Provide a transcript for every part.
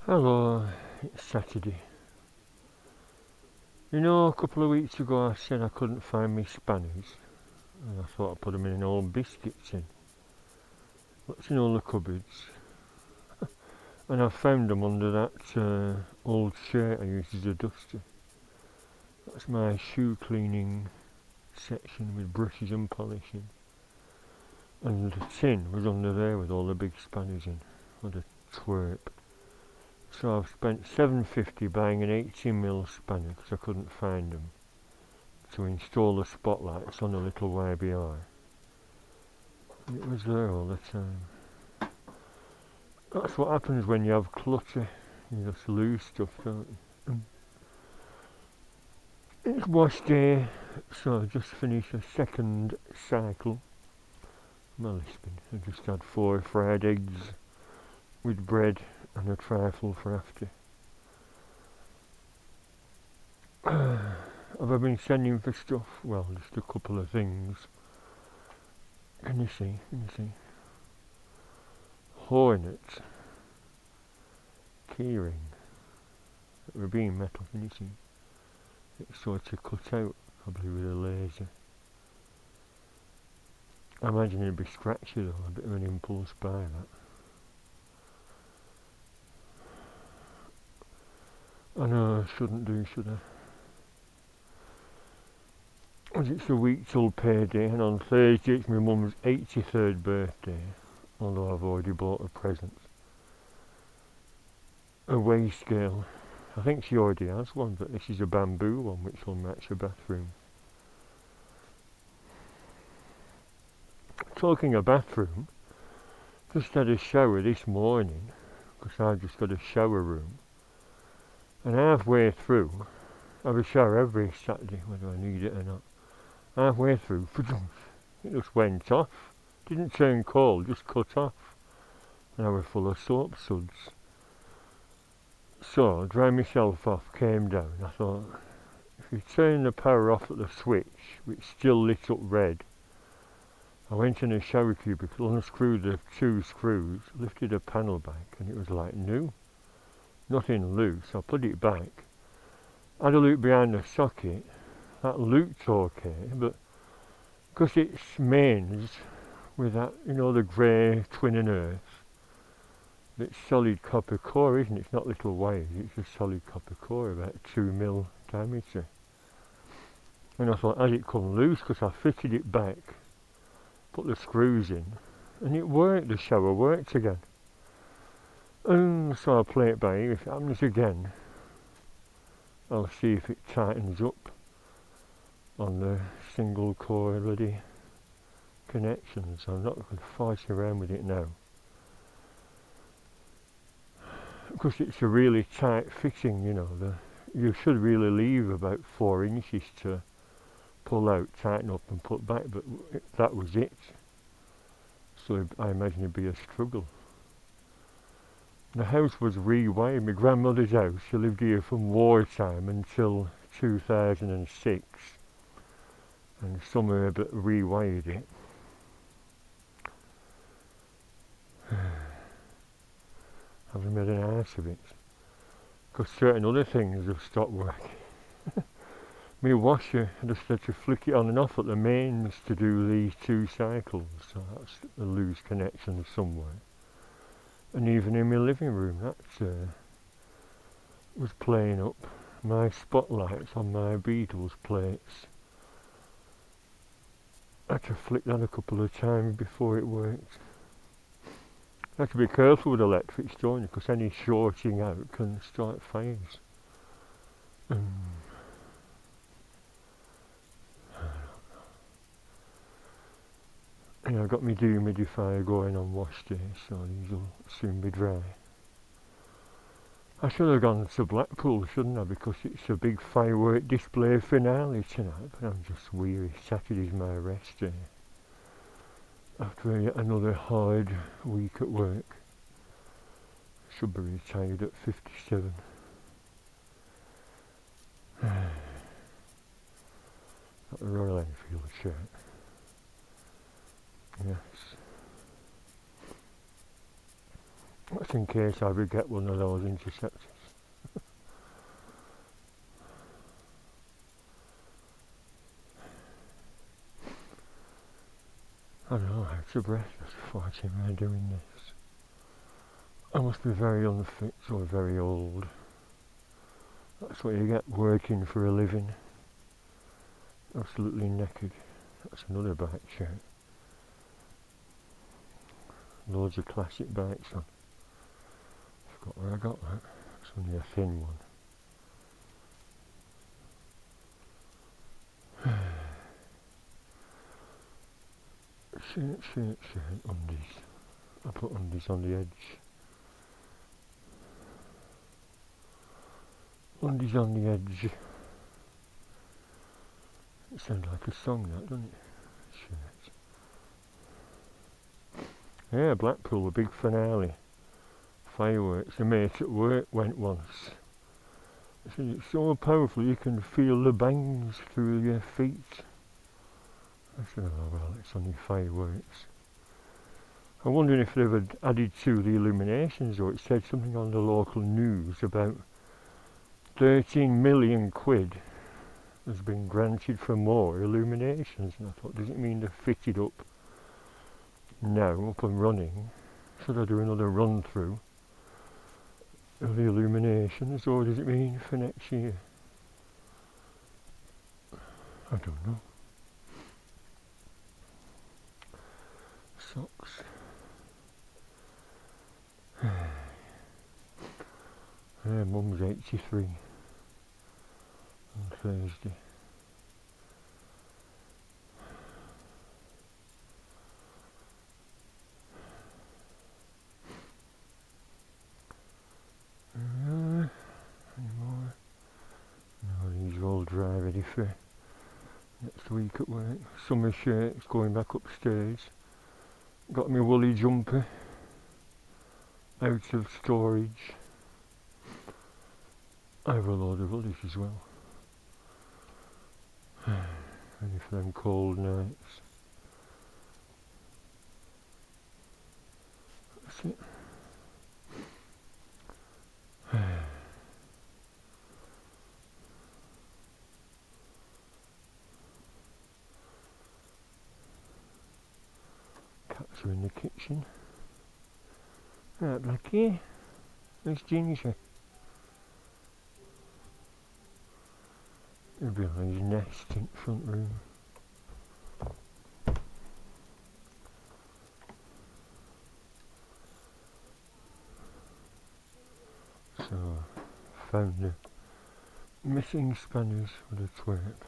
Hello, it's Saturday. You know, a couple of weeks ago I said I couldn't find me spanners, and I thought I'd put them in an old biscuit tin. What's in all the cupboards? And I found them under that old shirt I used as a duster. That's my shoe cleaning section with brushes and polishing. And the tin was under there with all the big spanners in. What a twerp. So I've spent £7.50 buying an 80mm spanner because I couldn't find them, to install the spotlights on a little YBR. It was there all the time. That's what happens when you have clutter. You just lose stuff, don't you? It's wash day, so I just finished a second cycle. My lisping. I just had 4 fried eggs with bread and a trifle for after. Have I been sending for stuff? Well, just a couple of things. Can you see? Hornet. Keyring. Rabine metal, can you see? It's sort of cut out, probably with a laser. I imagine it'd be scratchy though, a bit of an impulse buy that. I know I shouldn't do, should I? As it's a week till payday, and on Thursday it's my mum's 83rd birthday, although I've already bought a present. A weigh scale. I think she already has one, but this is a bamboo one which will match her bathroom. Talking of bathroom, just had a shower this morning, because I've just got a shower room, and halfway through, I have a shower every Saturday, whether I need it or not. Halfway through, it just went off. Didn't turn cold, just cut off. And I was full of soap suds. So, dried myself off, came down. I thought, if you turn the power off at the switch, which still lit up red, I went in a shower cubicle, unscrewed the 2 screws, lifted a panel back, and it was like new. Nothing loose. I put it back. I had a look behind the socket. That looked okay, but because it's mains with that, you know, the grey twin and earth, it's solid copper core, isn't it? It's not little wires, it's a solid copper core, about 2mm diameter. And I thought, has it come loose? Because I fitted it back, put the screws in, and it worked. The shower worked again. So I'll play it by ear. If it happens again, I'll see if it tightens up on the single core bloody connections. I'm not going to fight around with it now, because it's a really tight fitting, you know. You should really leave about 4 inches to pull out, tighten up and put back, but that was it. So I imagine it'd be a struggle. The house was rewired. My grandmother's house, she lived here from wartime until 2006, and somewhere but rewired it. Haven't made an ass of it, because certain other things have stopped working. My washer, I just had to flick it on and off at the mains to do these 2 cycles, so that's a loose connection somewhere. And even in my living room, that was playing up. My spotlights on my Beatles plates, I had to flick that a couple of times before it worked. You have to be careful with electrics, don't you? Because any shorting out can start fires. I've got my dehumidifier going on wash day, so these will soon be dry. I should have gone to Blackpool, shouldn't I? Because it's a big firework display finale tonight, but I'm just weary. Saturday's my rest day, after another hard week at work. Should be retired at 57. Got the Royal Enfield shirt. Yes. just in case I would get one of those interceptors. I don't know, out of breath just fighting around doing this. I must be very unfit or very old. That's what you get working for a living. Absolutely naked. That's another bike shout. Loads of classic bikes on. Forgot where I got that. It's only a thin one. Shirt, undies. I put undies on the edge. Undies on the edge. It sounds like a song, that, doesn't it? Shirt. Yeah, Blackpool, a big finale. Fireworks. A mate at work went once. I said it's so powerful you can feel the bangs through your feet. I said, oh well, it's only fireworks. I'm wondering if they've added to the illuminations, or it said something on the local news about 13 million quid has been granted for more illuminations, and I thought, does it mean they're fitted up now, up and running? Should I do another run through of the illuminations, or does it mean for next year? I don't know. Socks. Mum's 83 on Thursday. Any more? No, these are all dry, ready for next week at work. Summer shirts, going back upstairs. Got my woolly jumper out of storage. I have a load of others as well. Ready for them cold nights. That's it. Cats are in the kitchen. Right, Blackie. There's Ginger. He'll be on his nest in the front room. So, found the missing spanners for the twerp.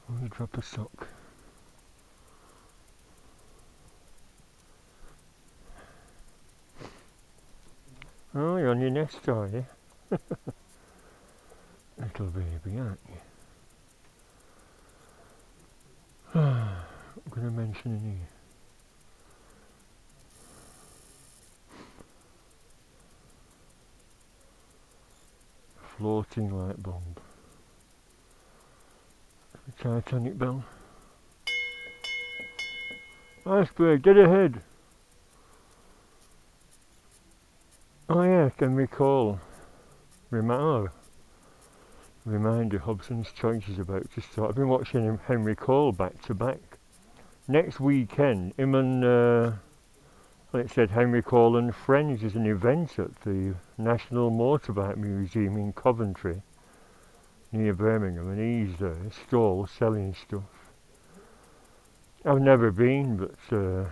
Only drop a sock. Oh, you're on your nest, are you? Little baby, aren't you? I'm going to mention in here. Floating light bulb. The Titanic bell. Iceberg, dead ahead! Oh yeah, can recall. Reminder, Hobson's Choice is about to start. I've been watching Henry Cole back to back. Next weekend, him and, well, it said Henry Cole and Friends is an event at the National Motorbike Museum in Coventry, near Birmingham, and he's there, stall, selling stuff. I've never been, but I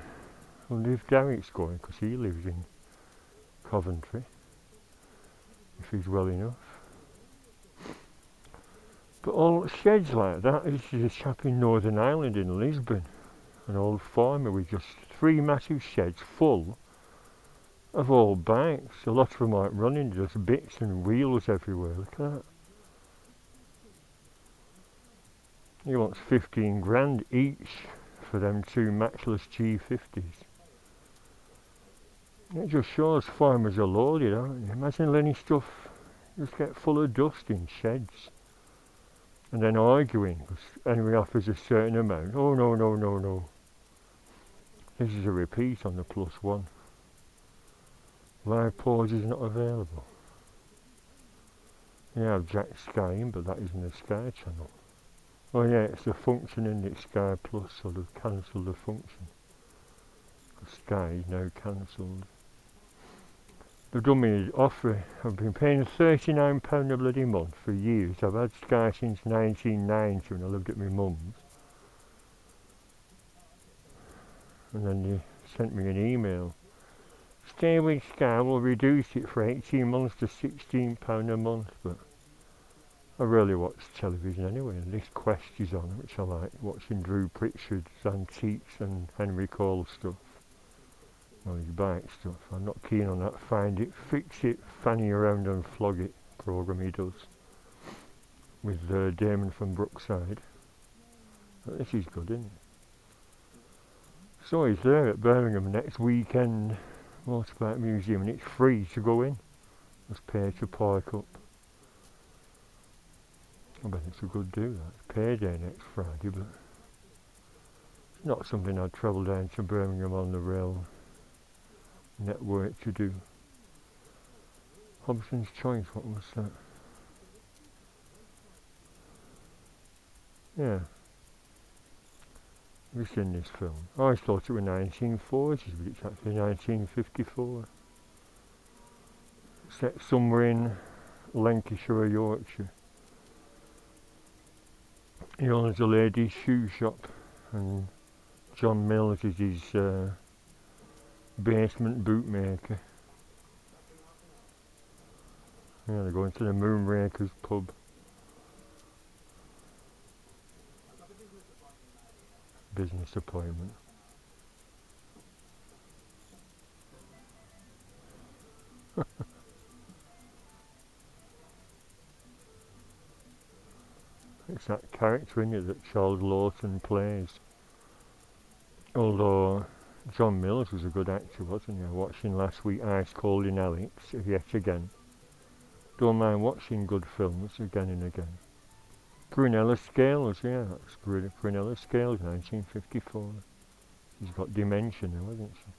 wonder if Derek's going, because he lives in Coventry, if he's well enough. But all sheds like that, this is a chap in Northern Ireland in Lisbon, an old farmer with just 3 massive sheds full of old bikes. A lot of them aren't running, just bits and wheels everywhere. Look at that. He wants 15 grand each for them 2 matchless G50s. It just shows farmers are loaded, aren't they? Imagine letting stuff just get full of dust in sheds. And then arguing, because Henry offers a certain amount. Oh no, no, no, no. This is a repeat on the +1. Live pause is not available. Yeah, I've jacked Sky in, but that isn't a Sky channel. Oh yeah, it's a function in it, Sky Plus, so they've cancelled the function. Sky is now cancelled. They've done me an offer. I've been paying £39 a bloody month for years. I've had Sky since 1990 when I lived at my mum's. And then they sent me an email. Stay with Sky, we'll reduce it for 18 months to £16 a month, but I rarely watch television anyway, and this Quest is on, which I like, watching Drew Pritchard's antiques and Henry Cole stuff. Well, his bike stuff. I'm not keen on that find it, fix it, fanny around and flog it programme he does with Damon from Brookside. But this is good, isn't it? So he's there at Birmingham next weekend, Motorbike Museum, and it's free to go in. Just pay to park up. I bet it's a good do that. It's payday next Friday, but it's not something I'd travel down to Birmingham on the rail network to do. Hobson's Choice, what was that? Yeah. Have you seen this film? I always thought it was 1940s, but it's actually 1954. Set somewhere in Lancashire or Yorkshire. He owns a ladies' shoe shop, and John Mills is his basement bootmaker. Yeah, they're going to the Moonrakers pub. Business appointment. It's that character in it that Charles Lawton plays. Although John Mills was a good actor, wasn't he? I watched him last week, Ice Cold in Alex, yet again. Don't mind watching good films again and again. Prunella Scales, yeah, that's good. Prunella Scales, 1954. She's got dementia now, hasn't she?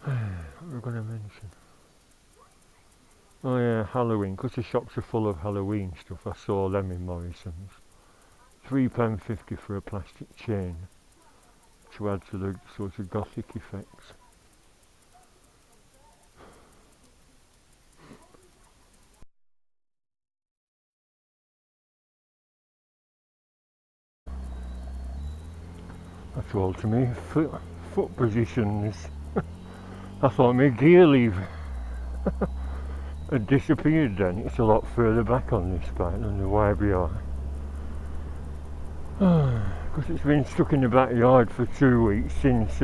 What were we going to mention? Oh yeah, Halloween, because the shops are full of Halloween stuff. I saw them in Morrison's. £3.50 for a plastic chain to add to the sort of gothic effects. That's all to me. Foot positions. I thought my gear lever had disappeared then. It's a lot further back on this bike than the YBR. Because it's been stuck in the backyard for 2 weeks since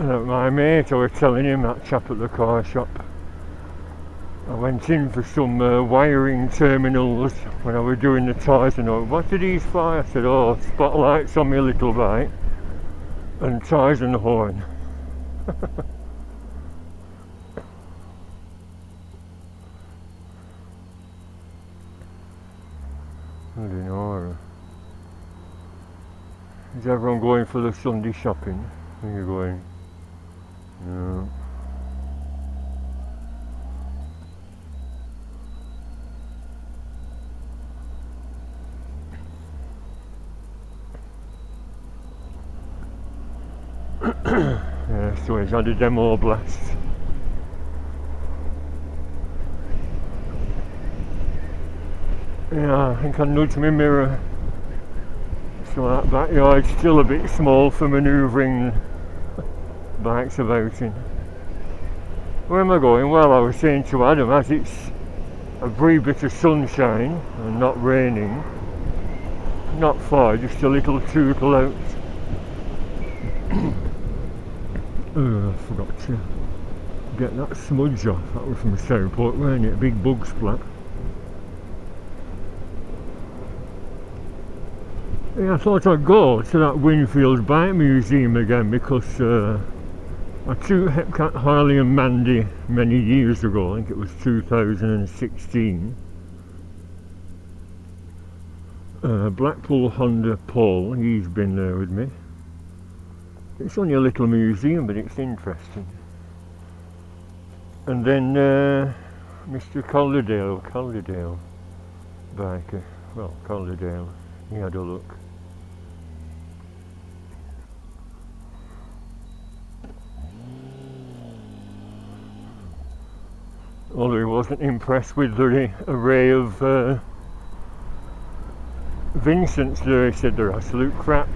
my mate, I was telling him, that chap at the car shop, I went in for some wiring terminals when I was doing the tyres and all. What are these for? I said, oh, spotlights on my little bike and tyres and horn. I don't know. Is everyone going for the Sunday shopping? And you're going, no. Yeah, so he's had a demo blast. Yeah, I think I nudged my mirror. So that backyard's still a bit small for manoeuvring bikes about in. Where am I going? Well, I was saying to Adam, as it's a brief bit of sunshine and not raining, not far, just a little tootle out. I forgot to get that smudge off. That was from Southport, wasn't it? A big bug splat. Yeah, I thought I'd go to that Winfield Bike Museum again because I took Hepcat Harley and Mandy many years ago, I think it was 2016. Blackpool Honda Paul, he's been there with me. It's only a little museum, but it's interesting. And then Mr. Calderdale biker, well, Calderdale, he had a look. Although he wasn't impressed with the array of Vincents there, he said they're absolute crap.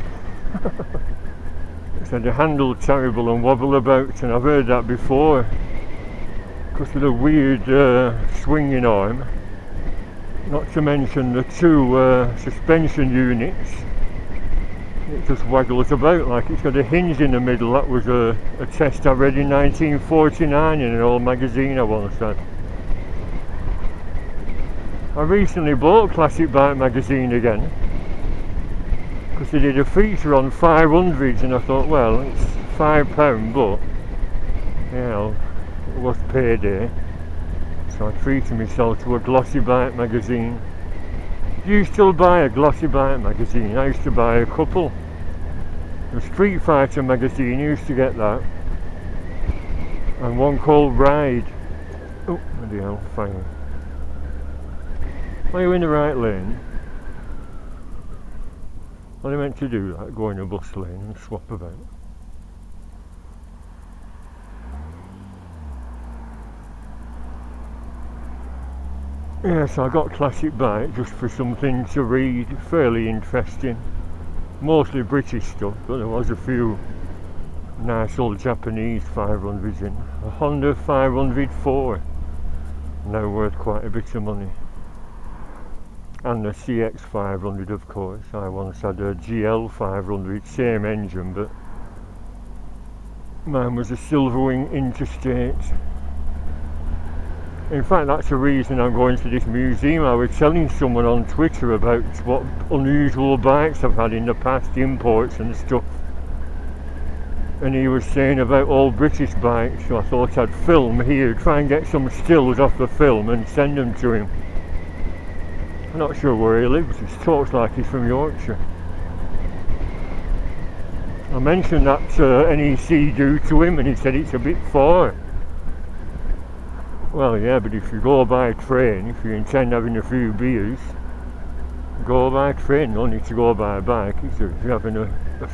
He said they handle terrible and wobble about, and I've heard that before. Because of the weird swinging arm. Not to mention the two suspension units. It just waggles about like it's got a hinge in the middle. That was a test I read in 1949 in an old magazine I once had. I recently bought Classic Bike magazine again because they did a feature on 500s, and I thought, well, it's £5, but yeah, it was payday, so I treated myself to a glossy bike magazine. Do you still buy a glossy bike magazine? I used to buy a couple. The Street Fighter magazine, you used to get that, and one called Ride. Oh, bloody hell, fire. Are you in the right lane? Well, I meant to do that, go in a bus lane and swap about. Yes, I got Classic Bike just for something to read, fairly interesting. Mostly British stuff, but there was a few nice old Japanese 500s in. A Honda 504, now worth quite a bit of money. And the CX 500, of course. I once had a GL 500, same engine, but mine was a Silverwing Interstate. In fact, that's the reason I'm going to this museum. I was telling someone on Twitter about what unusual bikes I've had in the past, imports and stuff. And he was saying about all British bikes, so I thought I'd film here, try and get some stills off the film and send them to him. I'm not sure where he lives, he talks like he's from Yorkshire. I mentioned that NEC do to him, and he said it's a bit far. Well, yeah, but if you go by train, if you intend having a few beers, go by train, no need to go by bike, if you're having a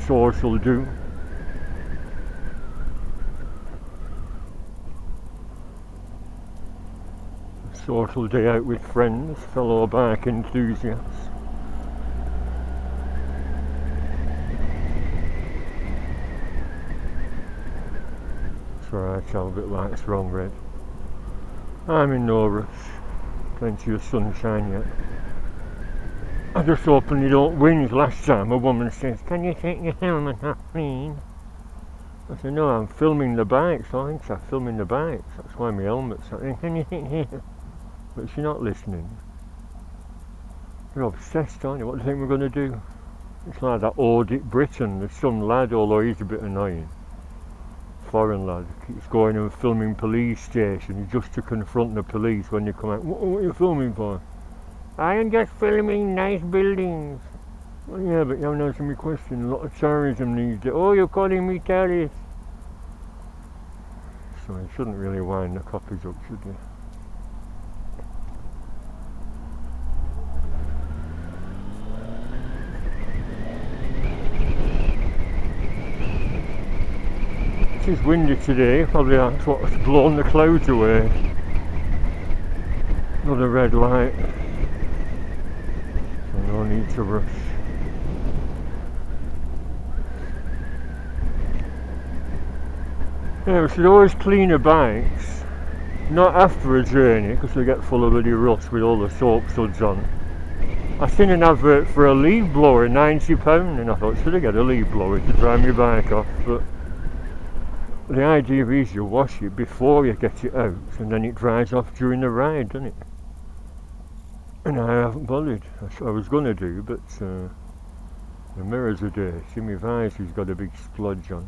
social do. A social day out with friends, fellow bike enthusiasts. That's right, Albert light's wrong red. I'm in no rush, plenty of sunshine yet. I just hope you don't whinge. Last time a woman says, "Can you take your helmet off, please?" I said, "No, I'm filming the bikes, aren't I? Filming the bikes, that's why my helmet's on. Can you take your..." But she's not listening. You're obsessed, aren't you? What do you think we're going to do? It's like that Audit Britain, there's some lad, although he's a bit annoying. Foreign lad, keeps going and filming police stations just to confront the police when they come out. What are you filming for? I am just filming nice buildings. Well, yeah, but you haven't answered my question. A lot of terrorism these days. Oh, you're calling me terrorist. So you shouldn't really wind the copies up, should you? It's windy today, probably that's what's blown the clouds away. Another red light, so no need to rush. Yeah, we should always clean the bikes, not after a journey because they get full of bloody rust with all the soap suds on. I seen an advert for a leaf blower, £90, and I thought, should I get a leaf blower to dry my bike off? But the idea is you wash it before you get it out, and then it dries off during the ride, doesn't it? And I haven't bothered. That's what I was going to do, but the mirrors are dirty. My visor's got a big splodge on.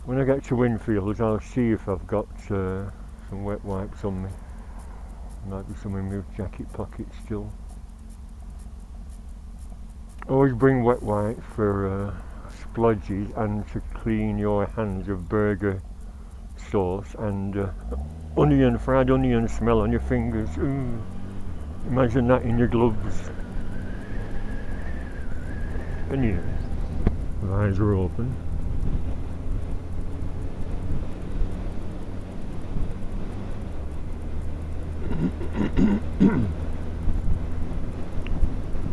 When I get to Winfield, I'll see if I've got some wet wipes on me. Might be some in my jacket pocket still. Always bring wet wipes for splodges and to clean your hands of burger sauce and fried onion smell on your fingers. Ooh, imagine that in your gloves. Anyway, my eyes are open.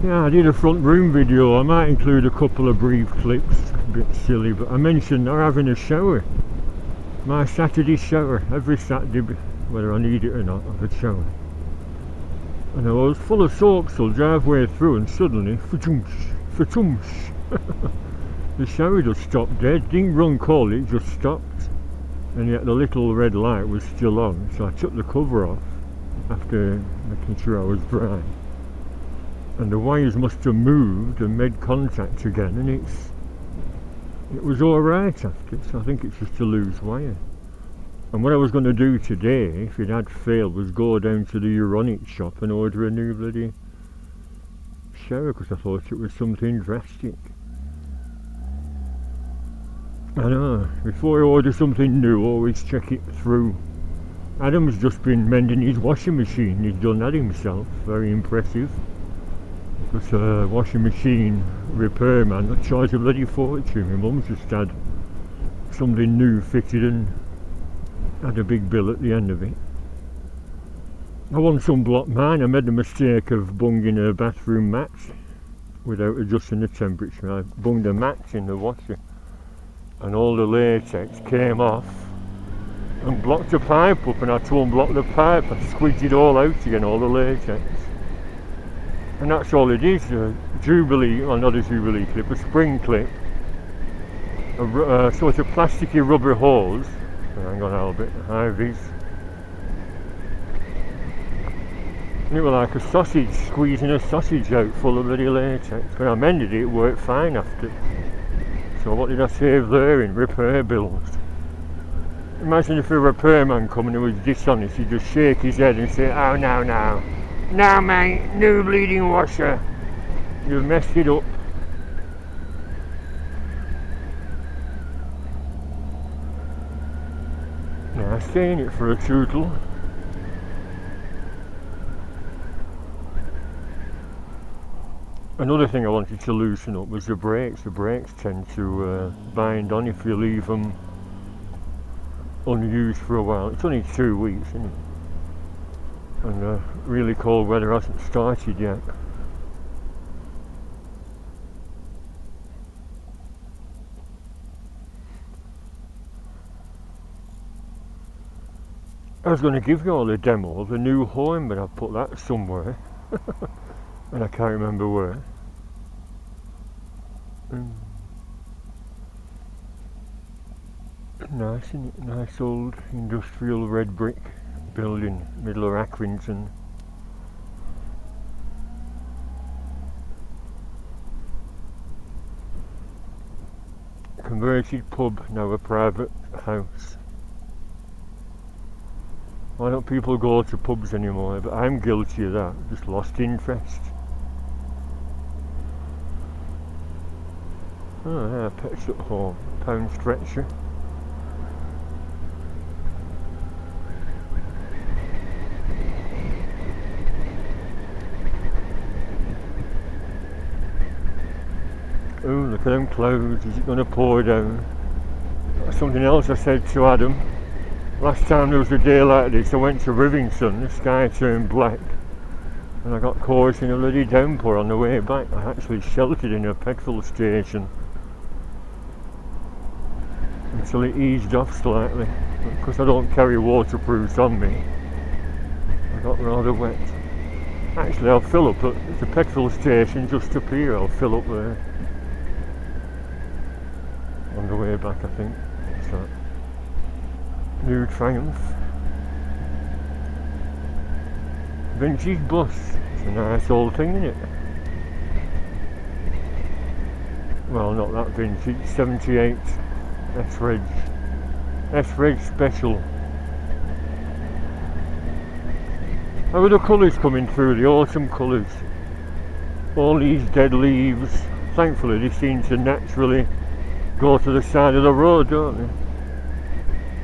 Yeah, I did a front room video. I might include a couple of brief clips. A bit silly, but I mentioned they're having a shower. My Saturday shower. Every Saturday, whether I need it or not, I have a shower. And I was full of soap till driveway through, and suddenly, fa-toomsh. The shower just stopped dead. Didn't run cold, it just stopped. And yet the little red light was still on, so I took the cover off after making sure I was dry. And the wires must have moved and made contact again, and it was alright after, so I think it's just a loose wire. And what I was going to do today, if it had failed, was go down to the Euronic shop and order a new bloody shower, because I thought it was something drastic. I know, before I order something new, always check it through. Adam's just been mending his washing machine. He's done that himself, very impressive. Because a washing machine repairman that charged a bloody fortune. My mum's just had something new fitted and had a big bill at the end of it. I want some block mine. I made the mistake of bunging a bathroom mat without adjusting the temperature. I bunged a mat in the washer and all the latex came off and blocked the pipe up, and I had to unblock the pipe. I squeezed it all out again, all the latex. And that's all it is, a Jubilee, well not a Jubilee clip, a spring clip, a sort of plasticky rubber hose. Hang on Albert, Ivy's. And it was like a sausage, squeezing a sausage out full of bloody latex. When I mended it, it worked fine after. So what did I save there in repair bills? Imagine if a repairman come and he was dishonest, he'd just shake his head and say, oh no, now mate, new bleeding washer, you've messed it up. Now I stay in it for a tootle. Another thing I wanted to loosen up was the brakes. The brakes tend to bind on if you leave them unused for a while. It's only 2 weeks, isn't it? And really cold weather hasn't started yet. I was going to give you all a demo of the new horn, but I've put that somewhere and I can't remember where. Nice, isn't it? Nice old industrial red brick building, middle of Accrington. Converted pub, now a private house. Why don't people go to pubs anymore? But I'm guilty of that, just lost interest. Oh yeah, pets at home, pound stretcher. Oh, look at them clouds, is it going to pour down? That's something else I said to Adam. Last time there was a day like this, I went to Rivington, the sky turned black, and I got caught in a bloody downpour on the way back. I actually sheltered in a petrol station until it eased off slightly. Because I don't carry waterproofs on me, I got rather wet. Actually, I'll fill up at the petrol station just up here, I'll fill up there. On the way back, I think. So, new Triumph. Vintage bus. It's a nice old thing, isn't it? Well, not that vintage. 78 S-Reg. S-Red Special. How are the colours coming through, the autumn colours? All these dead leaves. Thankfully they seem to naturally go to the side of the road, don't they?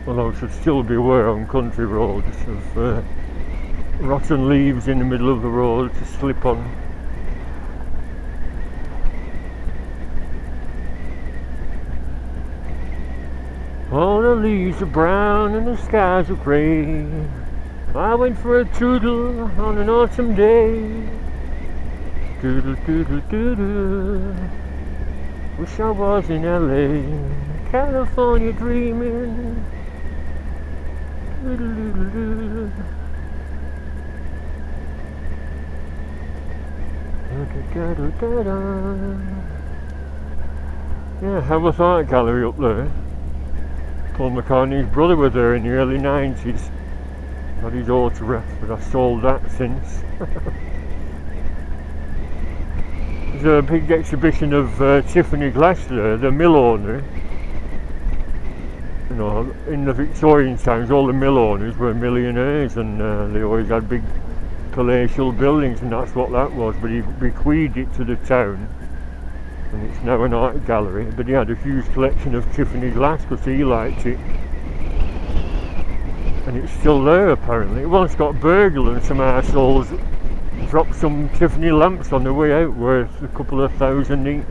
Although I should still beware on country roads of rotten leaves in the middle of the road to slip on. All the leaves are brown and the skies are grey. I went for a toodle on an autumn day. Doodle doodle doodle. Wish I was in LA, California dreaming. Doodle doodle doodle. Da, da, da, da. Yeah, have a art gallery up there. Paul McCartney's brother was there in the early 90s. Got his autograph, but I sold that since. There's a big exhibition of Tiffany glass there, the mill owner. You know, in the Victorian times all the mill owners were millionaires, and they always had big palatial buildings, and that's what that was, but he bequeathed it to the town and it's now an art gallery. But he had a huge collection of Tiffany glass because he liked it, and it's still there apparently. It once got burgled and some arseholes dropped some Tiffany lamps on the way out worth a couple of thousand each.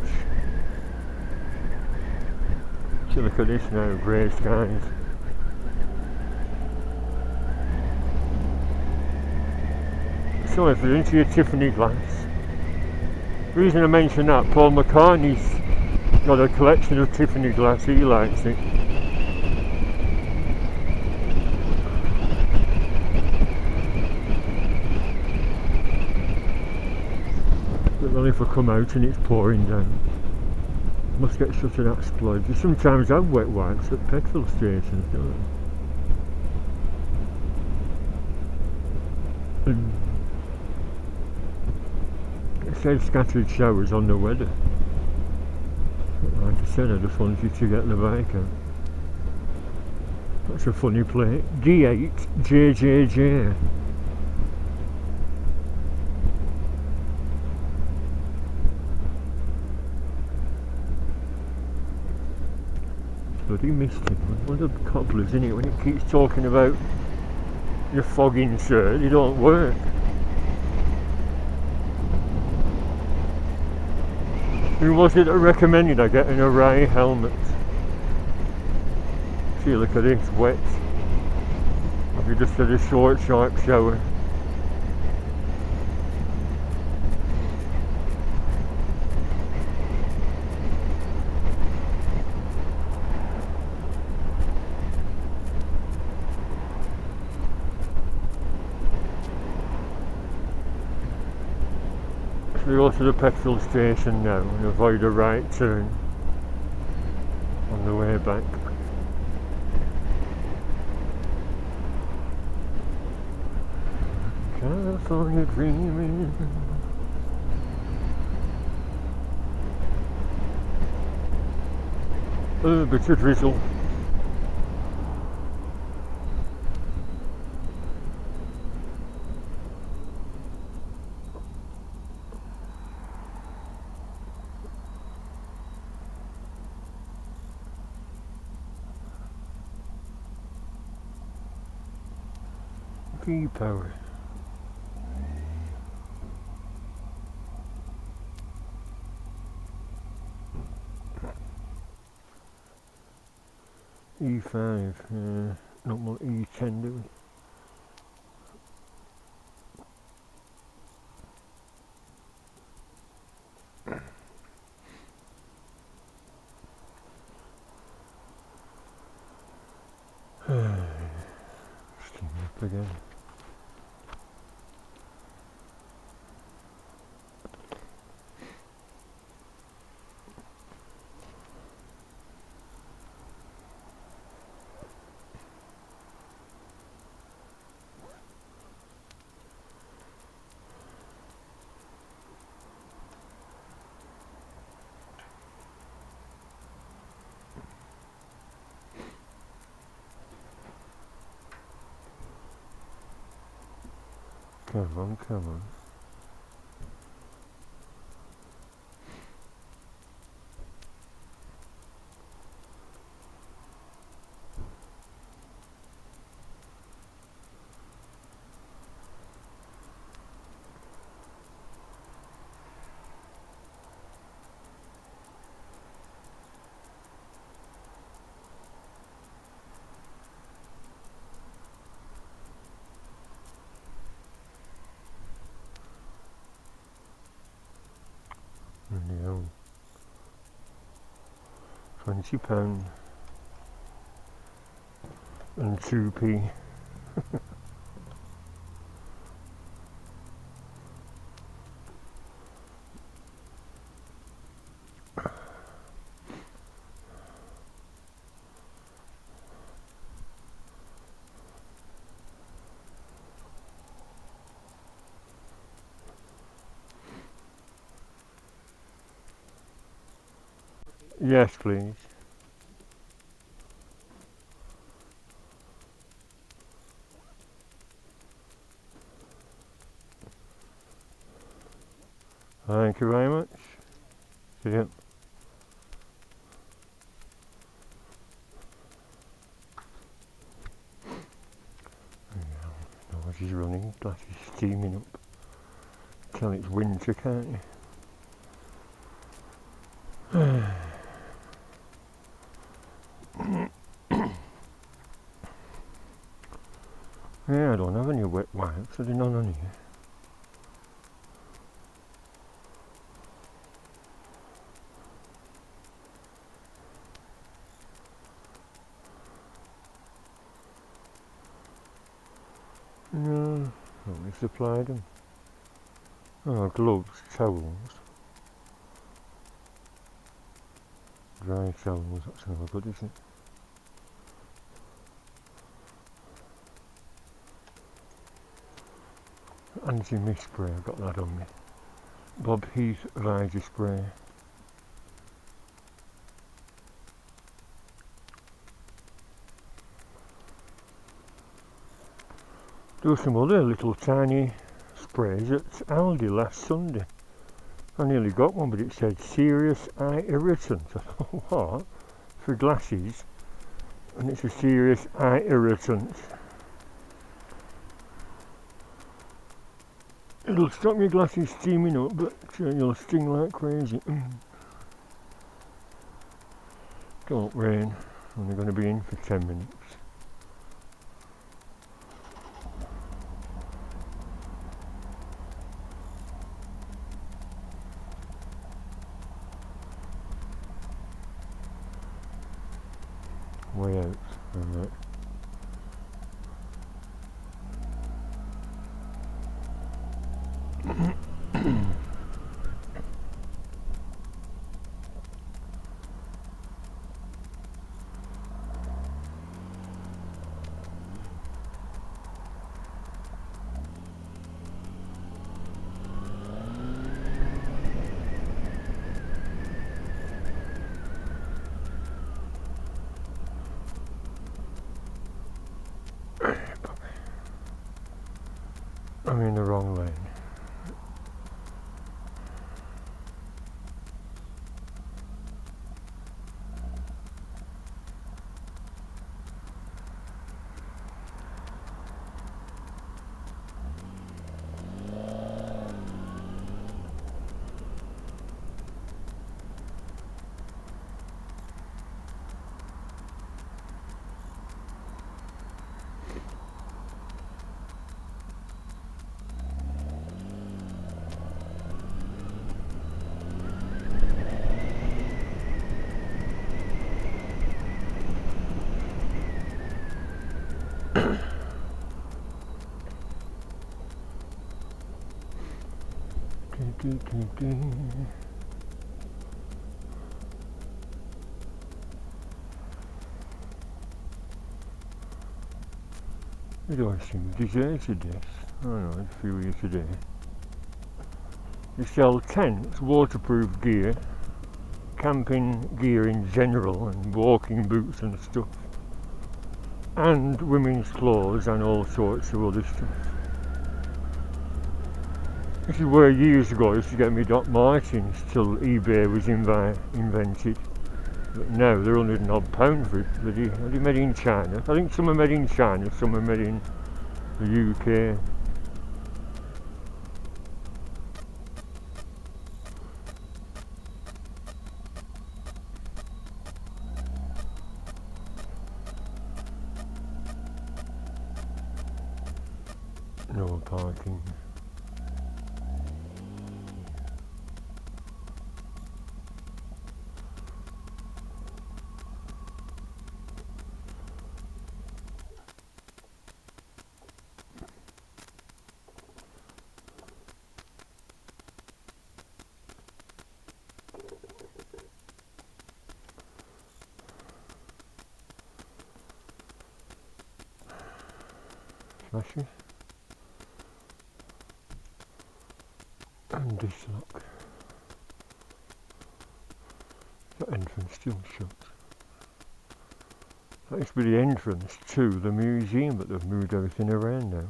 So look at this now, grey skies. So if you're into your Tiffany glass, the reason I mention that, Paul McCartney's got a collection of Tiffany glass, he likes it. But then if I come out and it's pouring down, must get shut of that splodge. You sometimes have wet wipes at petrol stations, don't you? And it said scattered showers on the weather. But like I said, I just wanted you to get the bike out. That's a funny plate. D8JJJ. Bloody misty. One of the cobblers, isn't it, when it keeps talking about your fog insert, they don't work. Who was it that recommended I get an Array helmet? See, look at this, wet. Have you just had a short, sharp shower? We go to the petrol station now and avoid a right turn on the way back. California dreaming. A bit of drizzle. Power. E5, not more E10 do we? Steam up again. Come on, come on. No. £20 and 2p. Yes, please. Thank you very much. See you. Nose is running, glass is steaming up. Tell it's winter, can't you? Yeah, I don't have any wet wipes, I did none on here. No, only supplied them. Oh, gloves, towels. Dry towels, that's no good, is it? Anti-mist spray, I've got that on me. Bob Heath visor spray. Do some other little tiny sprays at Aldi last Sunday. I nearly got one, but it said serious eye irritant. I thought, what? For glasses, and it's a serious eye irritant. It'll stop your glasses steaming up, but you'll sting like crazy. Don't rain, only going to be in for 10 minutes. Way out, alright. I'm in the wrong lane. It always seems deserted, this. I know, it's a few years today. They sell tents, waterproof gear, camping gear in general, and walking boots and stuff. And women's clothes and all sorts of other stuff. This is where years ago I used to get me Doc Martens till eBay was invented. But now they're £100 for it. Are they made in China? I think some are made in China, some are made in the UK. No parking. Flashy. And this lock. That entrance still shut. That used to be the entrance to the museum, but they've moved everything around now.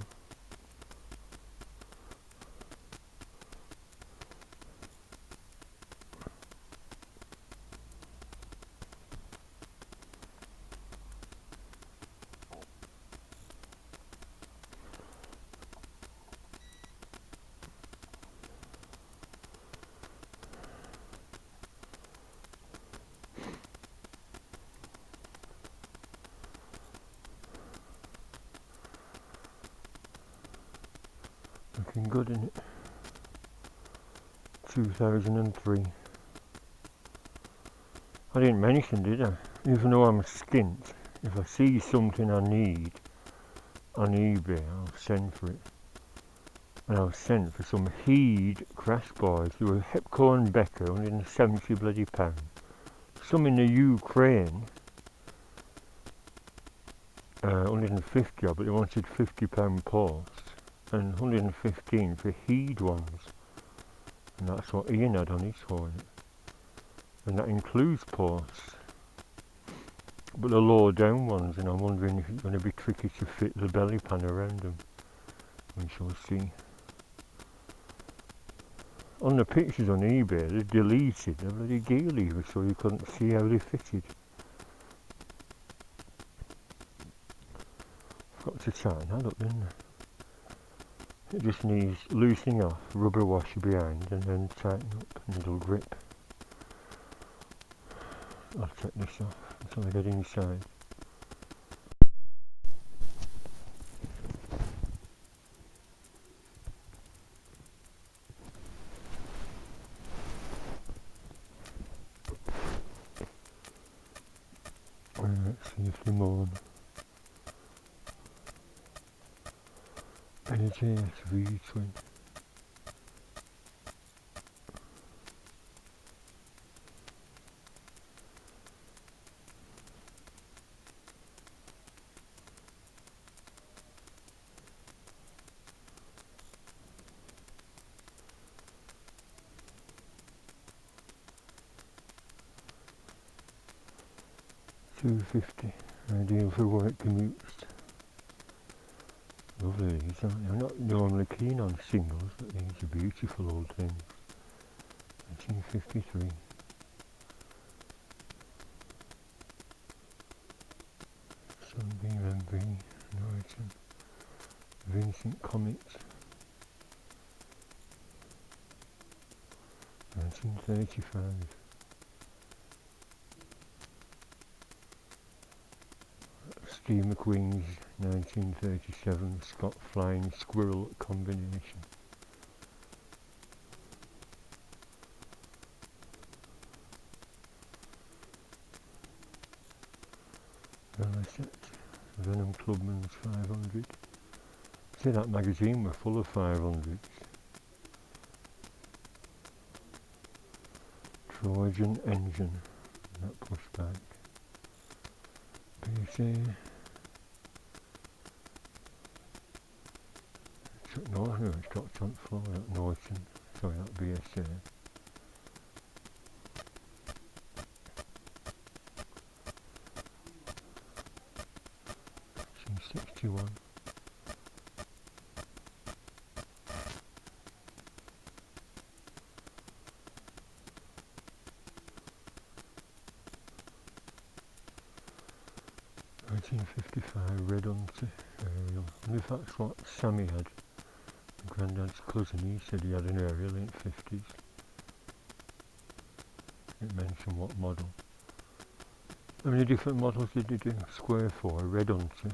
Looking good, isn't it? 2003. I didn't mention, did I? Even though I'm skint, if I see something I need on eBay, I'll send for it. And I'll send for some Heed crash bars. They were Hepco and Becker, £170 bloody pound. Some in the Ukraine, 150 but they wanted £50 ports. And 115 for Heed ones, and that's what Ian had on his phone, and that includes ports, but the low down ones, and I'm wondering if it's going to be tricky to fit the belly pan around them. We shall see. On the pictures on eBay they deleted the bloody gear lever so you couldn't see how they fitted. Got to tighten that up, didn't I? It just needs loosening off, rubber washer behind, and then tighten up, and it'll grip. I'll take this off until I get inside. Let's see if they moan. NJS twin. £2.50, ideal for work commutes. Lovely these, aren't they? I'm not normally keen on singles, but these are beautiful old things. 1953. Sunbeam MV, Norton, Vincent Comet, 1935. Steve McQueen's 1937 Scott Flying Squirrel combination. Willison, Venom Clubman's 500. See, that magazine were full of 500s. Trojan engine, that pushback. BSA. No, it's got front floor, that Norton, sorry, that BSA. C61. 1955 red hunter aerial. I wonder if that's what Sammy had. My granddad's cousin, he said he had an aerial in the 50s. It mentioned what model. How many different models did he do? Square 4, red hunter.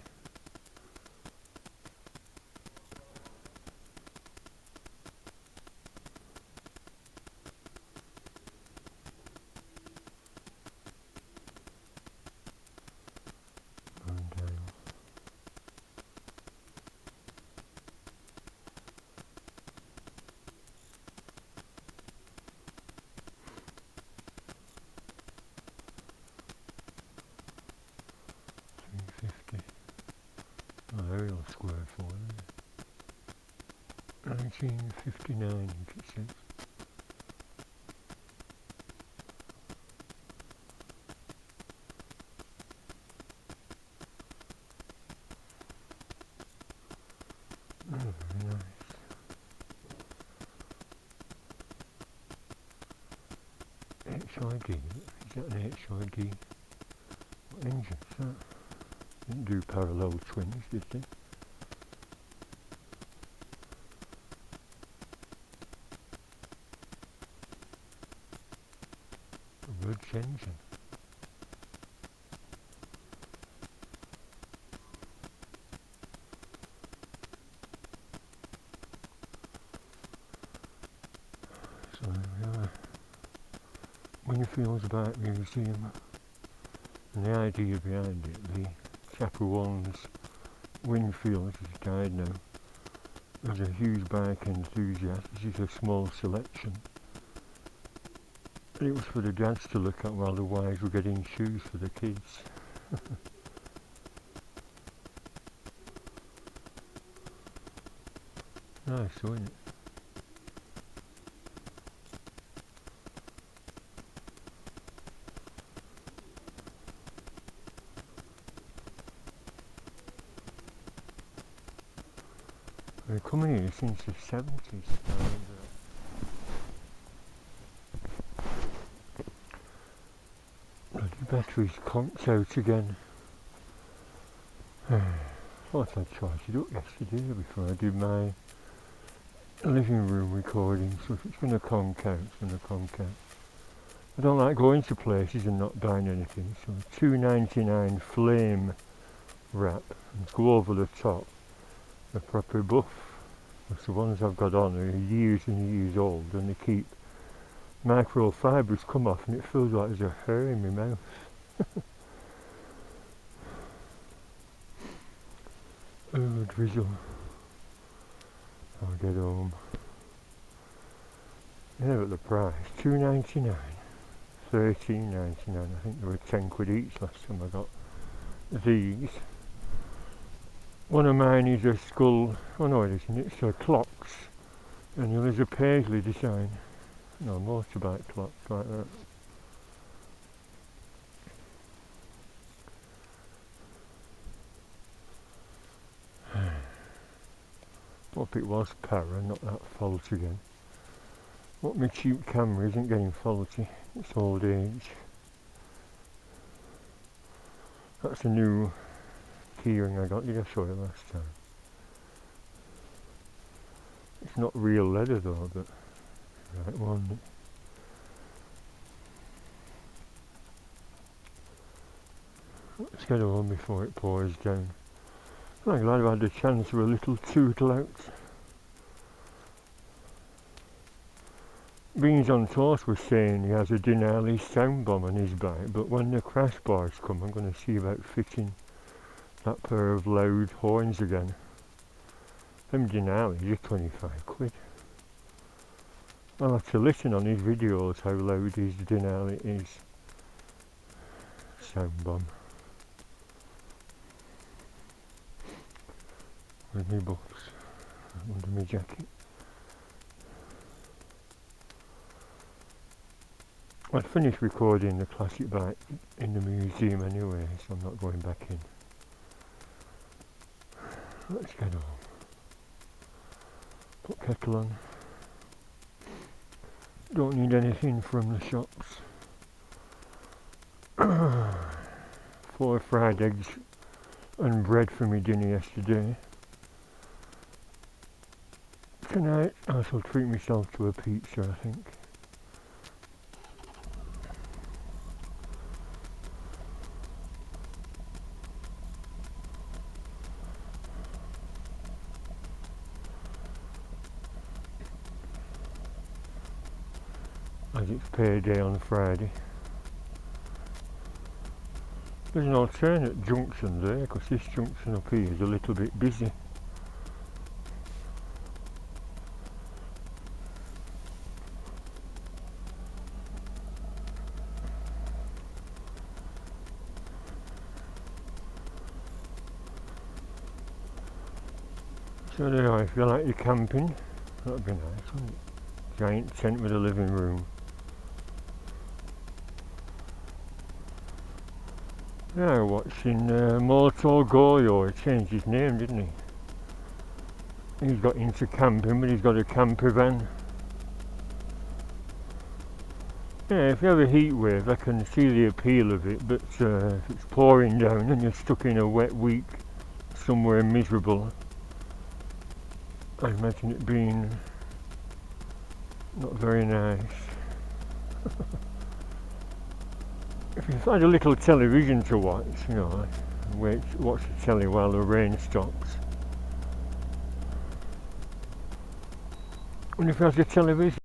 Aerial square 4, 1959, I think it says. Oh, very nice. HID, is that an HID? What engine is that? Didn't do parallel twins, did they? A Ridge engine. So there we are. Winfield's Bike Museum. And the idea behind it, the chap who owns Winfield, he's died now, was a huge bike enthusiast. This is a small selection. And it was for the dads to look at while the wives were getting shoes for the kids. Nice, isn't it? They're coming here since the 70s. Bloody battery's conked out again. Thought I'd charge it up yesterday before I did my living room recording, so if it's going to conk out, it's going to conk out. I don't like going to places and not buying anything, so $2.99 flame wrap and go over the top. A proper buff. Because the ones I've got on are years and years old, and they keep microfibres come off and it feels like there's a hair in my mouth. Oh, drizzle. I'll get home. Yeah, but the price, $2.99, $13.99. I think they were 10 quid each last time I got these. One of mine is a skull, oh no it isn't, it's a clocks, and the other's a paisley design. No, motorbike clocks like that. Hope it was para, not that fault again. What my cheap camera isn't getting faulty, it's old age. That's a new keyring I got, did I show you last time? It's not real leather though, but right one. Let's get home before it pours down. I'm glad I had a chance for a little tootle out. Beans on Toast was saying he has a Denali sound bomb on his bike, but when the crash bars come I'm going to see about fitting that pair of loud horns again. Them Denali's are 25 quid. I'll have to listen on his videos how loud his Denali is. Sound bomb. With me buffs under my jacket. I'd finished recording the classic bike in the museum anyway, so I'm not going back in. Let's get on. Put kettle on. Don't need anything from the shops. 4 fried eggs and bread for my dinner yesterday. Tonight I shall treat myself to a pizza, I think. As it's payday on Friday. There's an alternate junction there, because this junction up here is a little bit busy. So there, if you like your camping, that'd be nice, wouldn't it? Giant tent with a living room. Now watching Moto Goyo. He changed his name, didn't he? He's got into camping, but he's got a camper van. Yeah, if you have a heat wave, I can see the appeal of it, but if it's pouring down and you're stuck in a wet week somewhere miserable, I imagine it being not very nice. If you've had a little television to watch, you know, watch the telly while the rain stops. And if you have the television